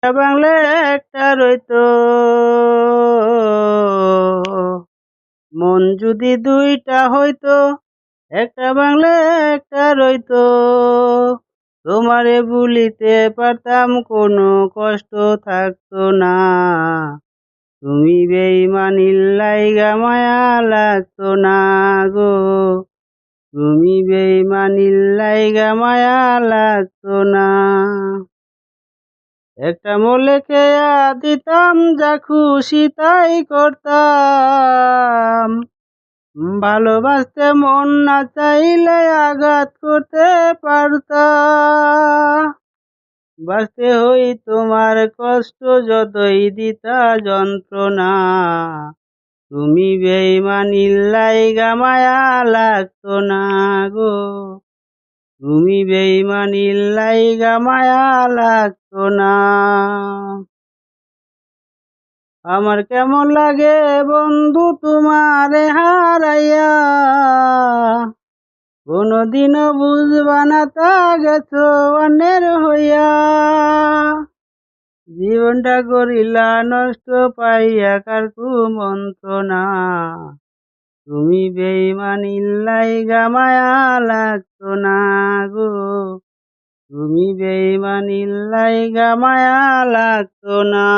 বাংলা একটা রইতো, মন যদি দুইটা হইতো, একটা বাংলা একটা রইতো। তোমারে ভুলিতে পারতাম, কোনো কষ্ট থাকতো না। তুমি বেঈমানির লাইগা মায়া লাগতো না গো, তুমি বেঈমানির লাইগা মায়া লাগতো না। একটা মলেকে দিতাম, যা খুশি তাই করতাম। ভালোবাসতে মন না চাইলে আঘাত করতে পারতাম। বাঁচতে হই তোমার কষ্ট, যতই দিতা যন্ত্রণা। তুমি বেঈমানির লাইগা মায়া লাগতো না গো, তুমি বেঈমানির লাইগা মায়া লাগতো না। আমার কেমন লাগে বন্ধু তোমারে হারাইয়া, কোনদিনও বুঝবা না তা, গেছো অন্যের হইয়া। জীবনটা করিলা নষ্ট, পাইয়া কার কুমন্ত্রণা। তুমি বেঈমানির লাইগা মায়া লাগতো না গো, তুমি বেঈমানির লাইগা মায়া লাগতো না।